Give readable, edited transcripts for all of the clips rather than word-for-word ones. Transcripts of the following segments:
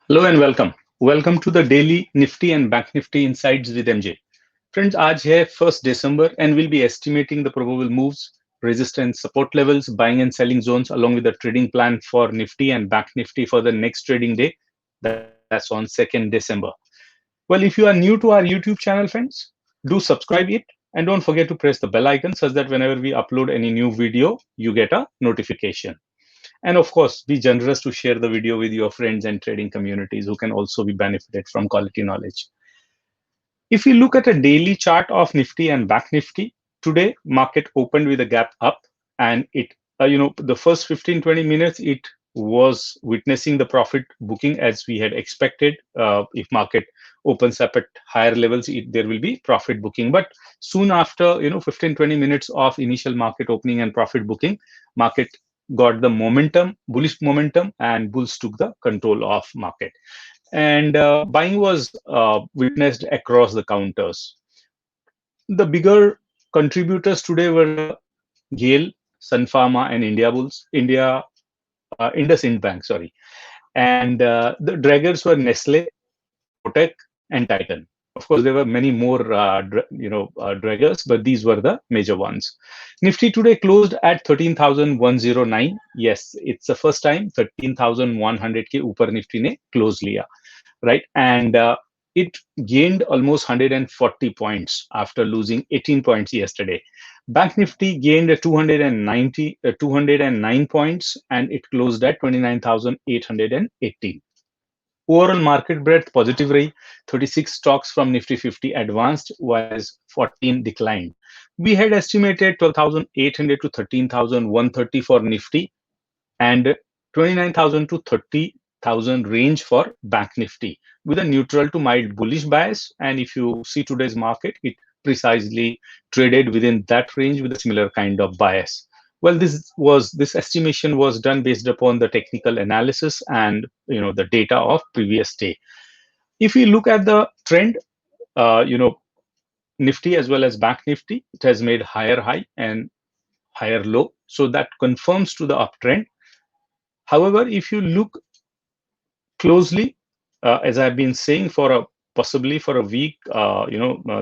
Hello and welcome. Welcome to the daily Nifty and Bank Nifty Insights with MJ. Friends, आज है 1st December and we'll be estimating the probable moves, resistance, support levels, buying and selling zones along with the trading plan for Nifty and Bank Nifty for the next trading day. That's on 2nd December. Well, if you are new to our YouTube channel, friends, do subscribe it and don't forget to press the bell icon such that whenever we upload any new video, you get a notification. And of course, be generous to share the video with your friends and trading communities who can also be benefited from quality knowledge. If you look at a daily chart of Nifty and Bank Nifty, today market opened with a gap up, and the first 15-20 minutes, it was witnessing the profit booking as we had expected. If market opens up at higher levels, there will be profit booking. But soon after, 15-20 minutes of initial market opening and profit booking, market got the momentum, bullish momentum, and bulls took the control of market. And buying was witnessed across the counters. The bigger contributors today were the Gale, Sun Pharma, and India Bulls, IndusInd Bank, sorry. And the draggers were Nestle, Kotak, and Titan. Of course, there were many more, draggers, but these were the major ones. Nifty today closed at 13,109. Yes, it's the first time 13,100 के ऊपर Nifty ने close लिया, right? And it gained almost 140 points after losing 18 points yesterday. Bank Nifty gained 209 points and it closed at 29,818. Overall market breadth positive rahi. 36 stocks from Nifty 50 advanced, whereas 14 declined. We had estimated 12,800 to 13,130 for Nifty and 29,000 to 30,000 range for Bank Nifty with a neutral to mild bullish bias. And if you see today's market, it precisely traded within that range with a similar kind of bias. Well, this estimation was done based upon the technical analysis and the data of previous day. If we look at the trend, Nifty as well as Bank Nifty, it has made higher high and higher low, so that confirms to the uptrend. However, if you look closely, as I've been saying possibly for a week,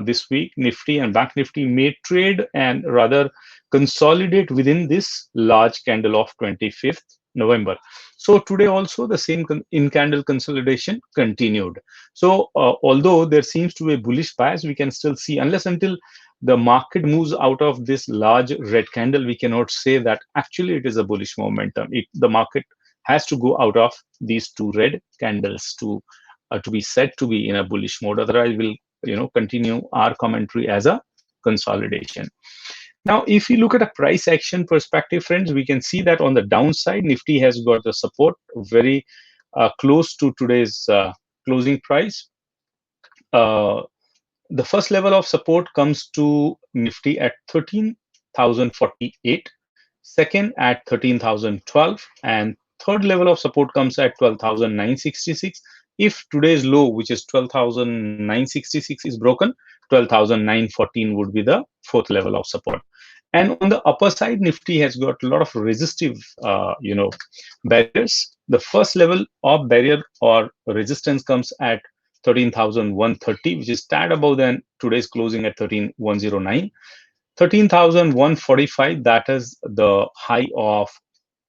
this week, Nifty and Bank Nifty may trade and rather consolidate within this large candle of 25th November. So today also the same in-candle consolidation continued. So although there seems to be a bullish bias, we can still see, unless until the market moves out of this large red candle, we cannot say that actually it is a bullish momentum. The market has to go out of these two red candles to be said to be in a bullish mode. Otherwise, we'll continue our commentary as a consolidation. Now, if you look at a price action perspective, friends, we can see that on the downside, Nifty has got the support very close to today's closing price. The first level of support comes to Nifty at 13,048, second at 13,012, and third level of support comes at 12,966. If today's low, which is 12,966, is broken, 12,914 would be the fourth level of support. And on the upper side, Nifty has got a lot of resistive, barriers. The first level of barrier or resistance comes at 13,130, which is tad above than today's closing at 13,109. 13,145, that is the high of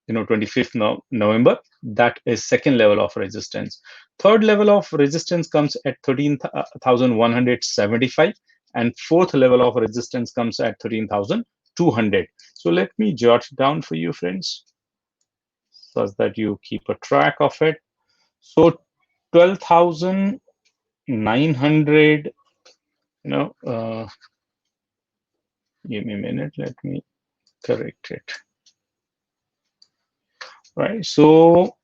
25th November. That is second level of resistance. Third level of resistance comes at 13,175, and fourth level of resistance comes at 13,200. So let me jot it down for you, friends, so that you keep a track of it. So 12,900, give me a minute, let me correct it. Right, so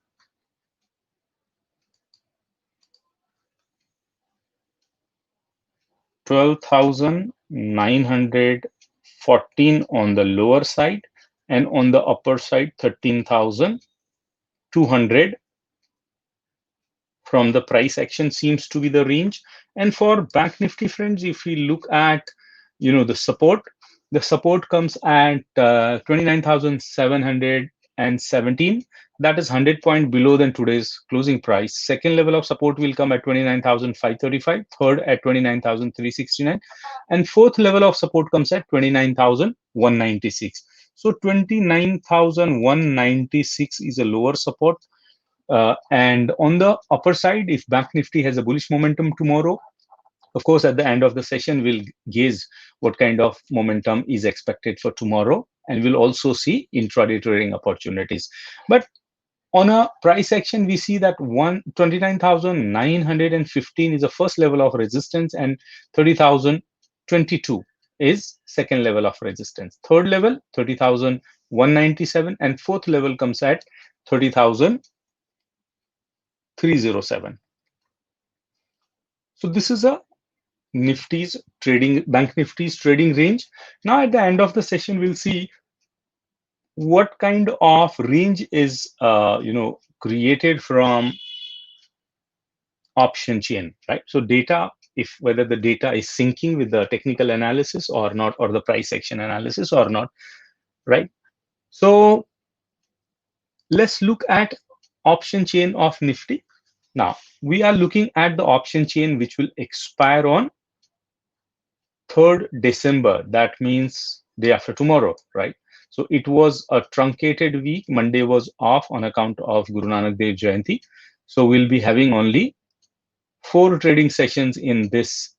$12,914 on the lower side, and on the upper side 13,200 from the price action seems to be the range. And for Bank Nifty, friends, if we look at the support comes at 29,700 and 17. That is 100 point below than today's closing price. Second level of support will come at 29,535, third at 29,369, and fourth level of support comes at 29,196. So 29,196 is a lower support. And on the upper side, if Bank Nifty has a bullish momentum tomorrow, of course, at the end of the session, we'll gauge what kind of momentum is expected for tomorrow, and we'll also see intraday trading opportunities. But on a price action, we see that 29,915 is the first level of resistance, and 30,022 is second level of resistance. Third level, 30,197, and fourth level comes at 30,307. So this is a Nifty's trading, Bank Nifty's trading range. Now at the end of the session, we'll see what kind of range is created from option chain, right? So data, if whether the data is syncing with the technical analysis or not, or the price action analysis or not, right? So let's look at option chain of Nifty. Now we are looking at the option chain which will expire on 3rd December. That means day after tomorrow, right? So it was a truncated week. Monday was off on account of Guru Nanak Dev Jayanti. So we'll be having only 4 trading sessions in this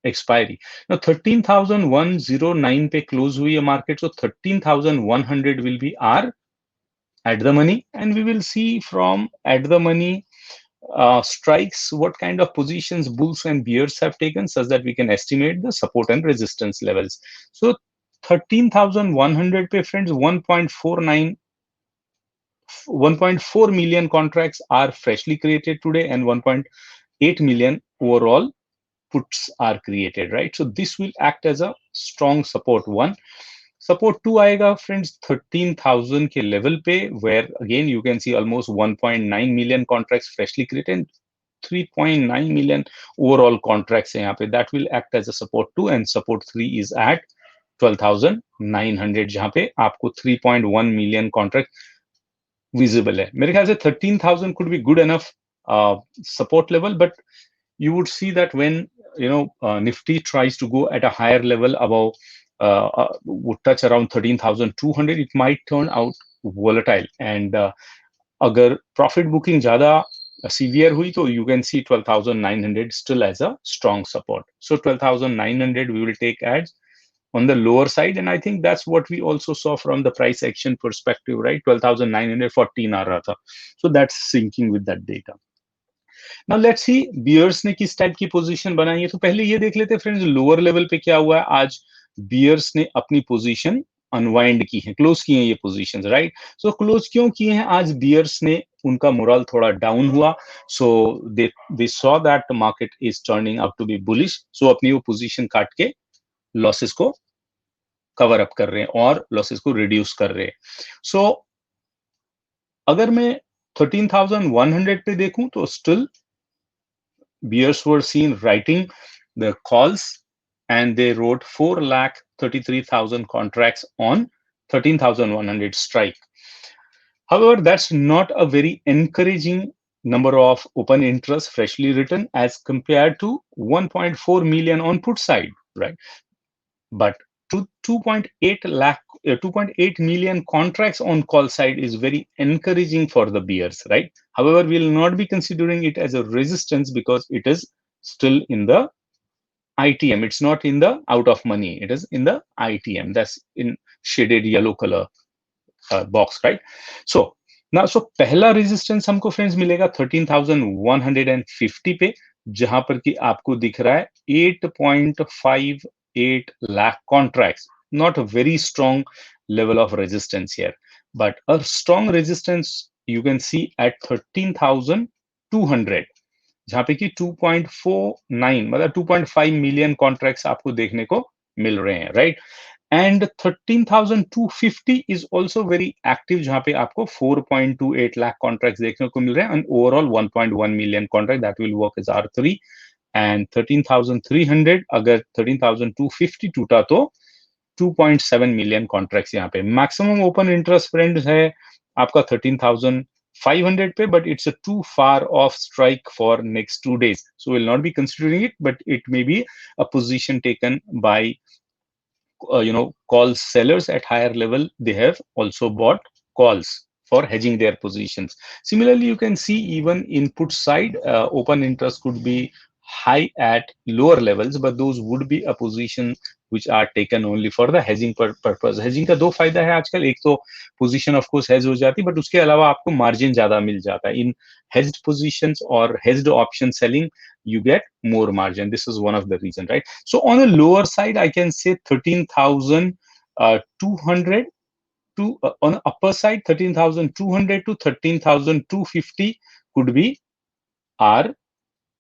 expiry. Now 13,109 पे close हुई है market. So 13,100 will be our at the money, and we will see from at the money strikes what kind of positions bulls and bears have taken, such that we can estimate the support and resistance levels. So 13,100 पे friends, 1.4 million contracts are freshly created today, and 1.8 million overall puts are created, right? So this will act as a strong support 1. Support 2 आएगा friends 13,000 के level पे, where again you can see almost 1.9 million contracts freshly created and 3.9 million overall contracts हैं यहाँ पे. That will act as a support 2, and support 3 is at 12,900, जहाँ पे आपको 3.1 million contract visible है. मेरे ख्याल से 13,000 could be good enough support level, but you would see that when Nifty tries to go at a higher level above, would touch around 13,200, it might turn out volatile. And agar profit booking ज़्यादा severe हुई, तो you can see 12,900 still as a strong support. So 12,900 we will take as on the lower side, and I think that's what we also saw from the price action perspective, right? 12,914 आ रहा था. So that's syncing with that data. Now let's see bears ने किस type की position बनाई है. तो पहले ये देख लेते हैं फ्रेंड्स, लोअर लेवल पे क्या हुआ है. आज bears ने अपनी पोजीशन अनवाइंड की है, क्लोज किए हैं ये पोजीशंस, राइट? सो क्लोज क्यों किए हैं? आज bears ने उनका मोरल थोड़ा डाउन हुआ, so they saw that the market is turning out to be bullish, so अपनी वो पोजीशन काट के लॉसेस को कवर अप कर रहे हैं और लॉसेस को रिड्यूस कर रहे हैं. सो अगर मैं 13,100 पे देखूं तो still bears were seen writing the calls, and they wrote 4,33,000 contracts on 13,100 strike. However, that's not a very encouraging number of open interest freshly written as compared to 1.4 million on put side, right? But 2.8 million contracts on call side is very encouraging for the bears, right? However, we will not be considering it as a resistance because it is still in the ITM. It's not in the out of money. It is in the ITM. That's in shaded yellow color box, right? So now, so पहला resistance हमको friends मिलेगा 13,150 पे, जहां पर कि आपको दिख रहा है 8.58 lakh contracts. Not a very strong level of resistance here, but a strong resistance you can see at 13,200, जहां पे कि 2.49 मतलब 2.5 million contracts आपको देखने को मिल रहे हैं, right? And 13,250 is also very active, जहां पे आपको 4.28 lakh contracts देखने को मिल रहे हैं, and overall 1.1 million contract that will work as R3. And 13,300 अगर 13,250 टूटा तो 2.7 मिलियन कॉन्ट्रैक्ट्स यहाँ पे। मैक्सिमम ओपन इंटरेस्ट फ्रेंड्स है आपका 13,500 पे, but it's a too far off strike for next 2 days, so we'll not be considering it, but it may be a position taken by call sellers at higher level. They have also bought calls for hedging their positions. Similarly, you can see even input side, open interest could be high at lower levels, but those would be a position which are taken only for the hedging purpose. Hedging का दो फायदा है आजकल, एक तो position of course hedge हो जाती है, बट उसके अलावा आपको मार्जिन ज्यादा मिल जाता है इन hedged positions or hedged option selling. You get more margin. This is one of the reason, right? So on the lower side, I can say 13,200 to on the upper side 13,200 to 13,250 could be our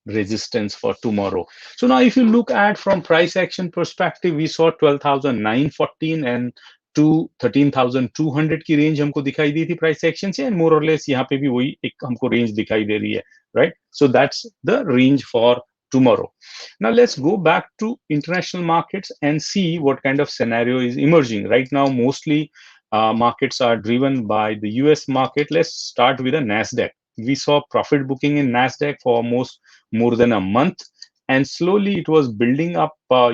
resistance for tomorrow. So now if you look at from price action perspective, we saw 12,914 and to 13,200 की range हमको दिखाई दी थी price action से, and more और less यहाँ पे भी वही एक हमको रेंज दिखाई दे रही है, right? So that's the range for tomorrow. Now let's go back to international markets and see what kind of scenario is emerging. Right now, mostly markets are driven by the US market. Let's start with the Nasdaq. We saw profit booking in Nasdaq for almost more than a month, and slowly it was building up a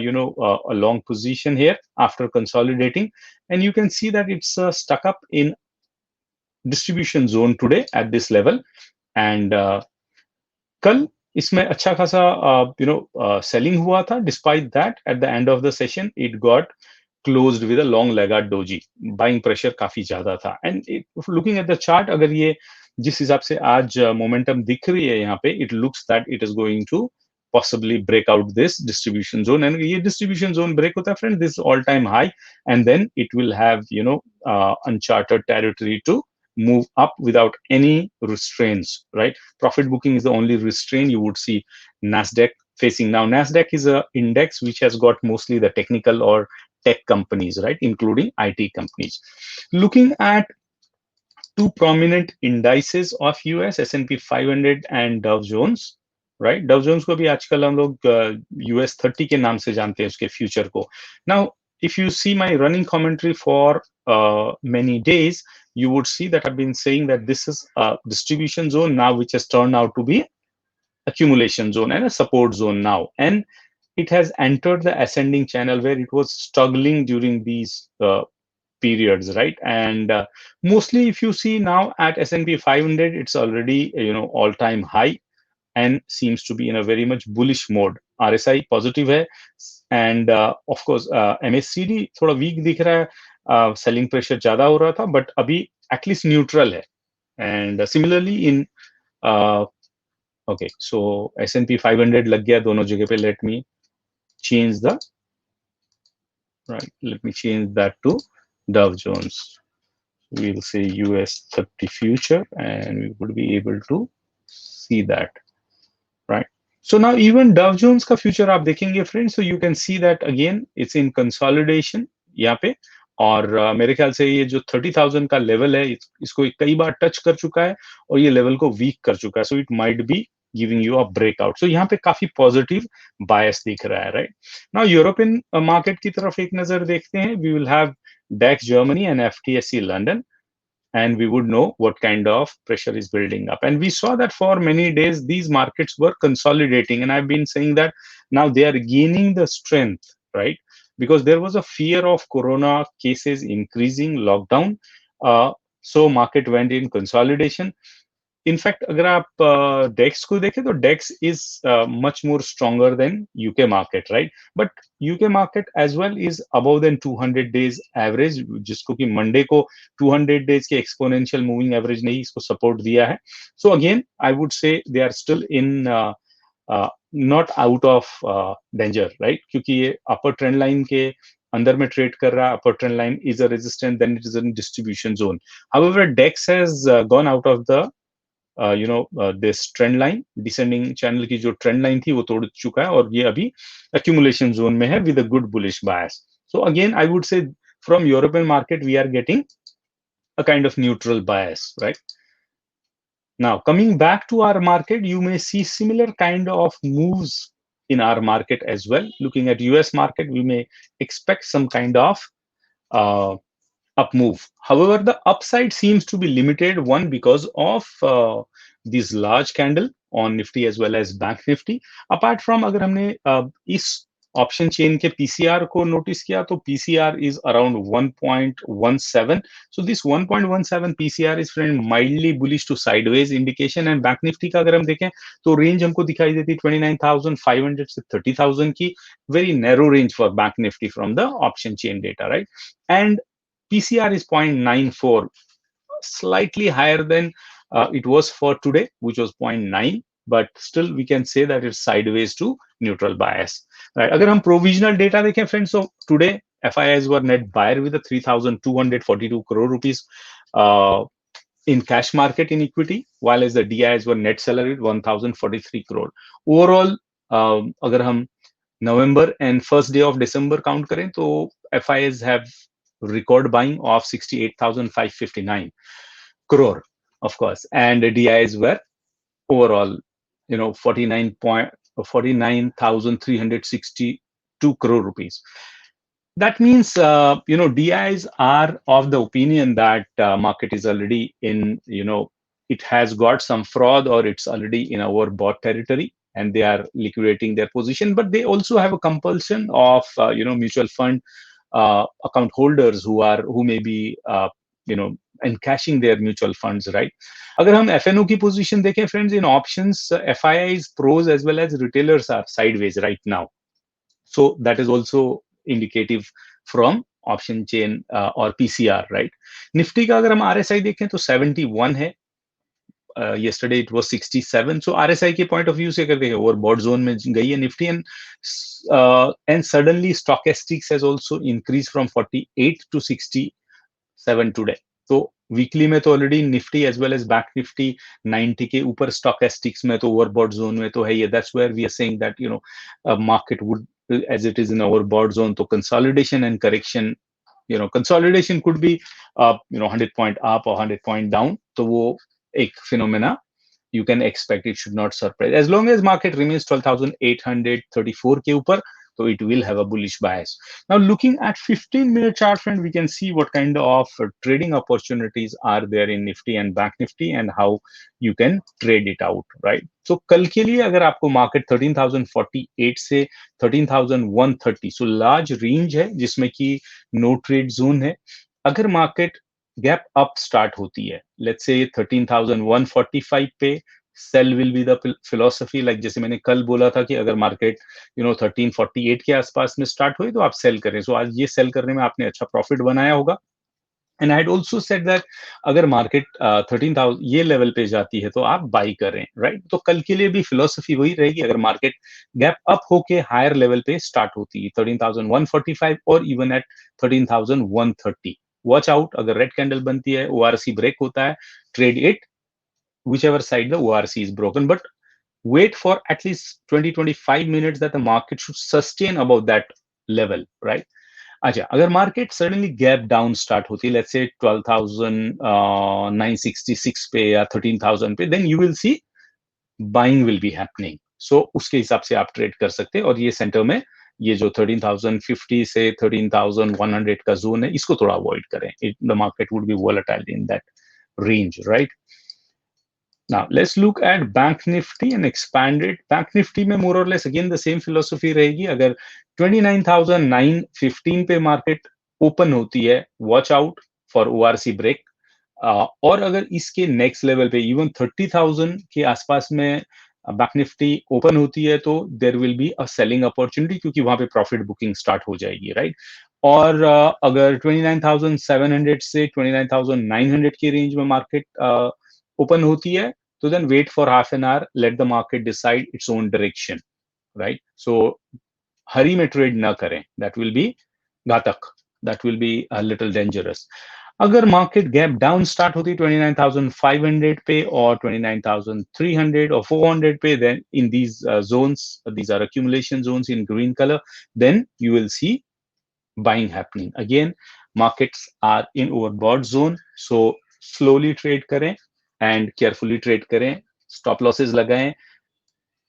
long position here after consolidating, and you can see that it's stuck up in distribution zone today at this level. And कल इसमें अच्छा खासा selling हुआ था. Despite that at the end of the session it got closed with a long Lagarde doji. Buying pressure काफी ज्यादा था. And looking at the chart, अगर ये जिस हिसाब से आज मोमेंटम दिख रही है यहाँ पे, it looks that it is going to possibly break out this distribution zone. And ये distribution zone break होता है friend, this all time high, and then it will have uncharted territory to move up without any restraints, right? Profit booking is the only restraint you would see Nasdaq facing. Now Nasdaq is a index which has got mostly the technical or tech companies, right, including IT companies. Looking at two prominent indices of US, S&P 500 and Dow Jones, right? Dow Jones को भी आजकल हम लोग US 30 के नाम से जानते हैं, उसके फ्यूचर को. Now if you see my running commentary for many days, you would see that I've been saying that this is a distribution zone now which has turned out to be accumulation zone and a support zone now, and it has entered the ascending channel where it was struggling during these periods, right? And mostly if you see now at S&P 500, it's already all-time high and seems to be in a very much bullish mode. RSI positive है, and of course MACD थोड़ा weak दिख रहा है, selling pressure ज्यादा हो रहा था, but अभी at least neutral है. And similarly in okay, so S&P 500 लग गया दोनों जगह पे. Let me change that to Dow Jones. We'll say US 30 future, and we would be able to see that. Right. So now even Dow Jones का future आप देखेंगे friends, so you can see that again it's in consolidation यहाँ पे, और मेरे ख्याल से ये जो 30,000 का लेवल है, इसको कई बार टच कर चुका है और ये लेवल को वीक कर चुका है. So it might be giving you a breakout. So यहाँ पे काफी पॉजिटिव बायस दिख रहा है, राइट? नाउ यूरोपियन मार्केट की तरफ एक नजर देखते हैं. We will have DAX Germany and FTSE London, and we would know what kind of pressure is building up. And we saw that for many days these markets were consolidating, and I've been saying that now they are gaining the strength, right? Because there was a fear of corona cases increasing, lockdown, so market went in consolidation. In fact अगर आप DAX को देखें तो DAX is much more stronger than UK market, right? But UK market as well is above than 200 days average, जिसको कि Monday को 200 days के exponential moving average ने ही इसको सपोर्ट दिया है. So again I would say they are still in not out of danger, right? क्योंकि ये अपर ट्रेंड लाइन के अंदर में ट्रेड कर रहा है. Upper trend line is a resistance, then it is in distribution zone. However DAX has gone out of the this trend line, descending channel की जो trend line थी वो तोड़ चुका है, और ये अभी accumulation zone में है with a good bullish bias. So again, I would say from European market we are getting a kind of neutral bias, right? Now coming back to our market, you may see similar kind of moves in our market as well. Looking at US market, we may expect some kind of up move. However, the upside seems to be limited, one because of this large candle on Nifty as well as Bank Nifty. Apart from, अगर हमने इस option chain के PCR को notice किया तो PCR is around 1.17. So this 1.17 PCR is friend mildly bullish to sideways indication. And bank Nifty का अगर हम देखें तो रेंज हमको दिखाई देती 29,500 से 30,000 की. Very narrow range for bank Nifty from the option chain data, right. And PCR is 0.94, slightly higher than it was for today, which was 0.9, but still we can say that it's sideways to neutral bias. Right? अगर हम provisional data देखें friends, so today FIIs were net buyer with a 3,242 crore rupees in cash market in equity, while as the DIIs were net seller with 1,043 crore. Overall, अगर हम November and first day of December count करें तो FIIs have record buying of 68,559 crore, of course, and the DIIs were overall, 49,362 crore rupees. That means, DIIs are of the opinion that market is already in, it has got some fraud or it's already in our bought territory, and they are liquidating their position. But they also have a compulsion of, mutual fund account holders who may be encashing their mutual funds, right? अगर हम FNO की position देखें friends, in options, FIIs, pros as well as retailers are sideways right now. So that is also indicative from option chain or PCR, right? Nifty का अगर हम RSI देखें तो 71 है. Yesterday it was 67. So RSI के point of view से अगर देखें overbought zone में गई है Nifty, and suddenly stochastics has also increased from 48 to 67 today. तो वीकली में तो already Nifty as well as bank Nifty 90 के ऊपर स्टॉकेस्टिक्स में तो ओवरबॉट जोन में तो है ये. That's where we are saying that market would as it is in our board zone, so consolidation and correction, consolidation could be 100 point up or 100 point down, so wo ek phenomena you can expect. It should not surprise as long as market remains 12,834 ke upar, so it will have a bullish bias. Now looking at 15-minute chart friend, we can see what kind of trading opportunities are there in Nifty and Bank Nifty and how you can trade it out, right? So कल के लिए अगर आपको market 13,048 से 13,130, so large range है जिसमें कि no trade zone है. अगर मार्केट गैप अप स्टार्ट होती है, लेट्स से 13,145 पे, sell will be the philosophy. Like जैसे मैंने कल बोला था कि अगर मार्केट 1348 के आसपास में स्टार्ट हुई तो आप सेल करें. सो आज ये सेल करने में आपने अच्छा प्रॉफिट बनाया होगा. And I had also said that अगर मार्केट 13,000 ये लेवल पे जाती है तो आप बाई करें, राइट? तो कल के लिए भी फिलोसफी वही रहेगी. अगर मार्केट गैप अप होके हायर लेवल पे स्टार्ट होती है 13,145 और इवन एट 13,130, वॉच आउट. अगर रेड कैंडल बनती है, ओआरसी ब्रेक होता है, trade it whichever side the ORC is broken, but wait for at least 20-25 minutes that the market should sustain above that level, right? अच्छा, अगर market suddenly gap down start होती है, let's say 12,966 पे या 13,000 पे, then you will see buying will be happening. So उसके हिसाब से आप ट्रेड कर सकते हैं. और ये सेंटर में ये जो 13,050 से 13,100 का जोन है, इसको थोड़ा अवॉइड करें. The market would be volatile in that range, right? Now let's look at Bank Nifty and expanded. Bank Nifty में more or less again the same philosophy रहेगी. अगर 29,915 पे मार्केट ओपन होती है, watch out for ORC break. और अगर इसके next level पे इवन 30,000 के आसपास में बैंक निफ्टी ओपन होती है तो there will be a selling opportunity, क्योंकि वहां पे प्रॉफिट बुकिंग स्टार्ट हो जाएगी, राइट? और अगर 29,700 से 29,900 की रेंज में मार्केट ओपन होती है तो then wait for half an hour, let the market decide its own direction, right? So hurry में ट्रेड ना करें, दैट विल बी घातक, that will be a little dangerous. अगर मार्केट गैप डाउन स्टार्ट होती 29,500 पे और 29,300 और 400 पे, then in these zones, these are accumulation zones in green color, then you will see buying happening. Again, markets are in overbought zone, so slowly trade करें and carefully trade करें, stop losses लगाएं,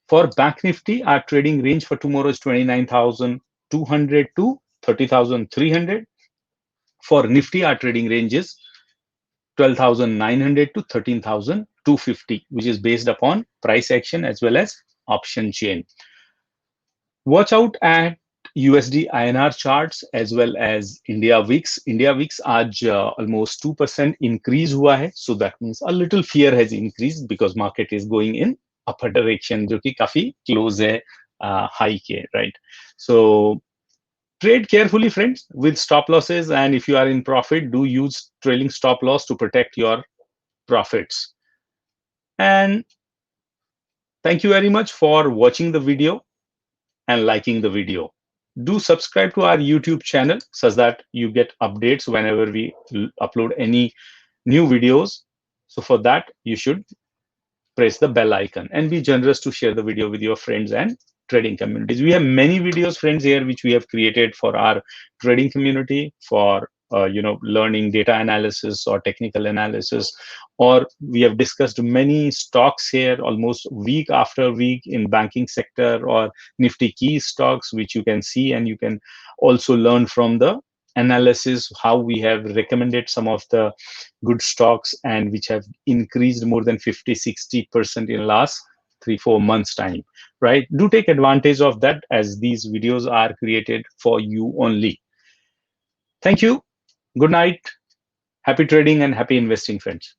For Bank Nifty, our trading range for tomorrow is 29,200 to 30,300. For Nifty, our trading range is 12,900 to 13,250, which is based upon price action as well as option chain. Watch out at USD INR charts as well as India VIX. India VIX आज almost 2% increase हुआ है, so that means a little fear has increased because market is going in upper direction, जो कि काफी close है high के, right? So trade carefully, friends, with stop losses, and if you are in profit, do use trailing stop loss to protect your profits. And thank you very much for watching the video and liking the video. Do subscribe to our YouTube channel such that you get updates whenever we upload any new videos. So for that, you should press the bell icon and be generous to share the video with your friends and trading communities. We have many videos, friends, here which we have created for our trading community for learning data analysis or technical analysis, or we have discussed many stocks here almost week after week in banking sector or Nifty key stocks, which you can see, and you can also learn from the analysis how we have recommended some of the good stocks and which have increased more than 50-60% in last 3-4 months time, right? Do take advantage of that, as these videos are created for you only. Thank you. Good night. Happy trading and happy investing, friends.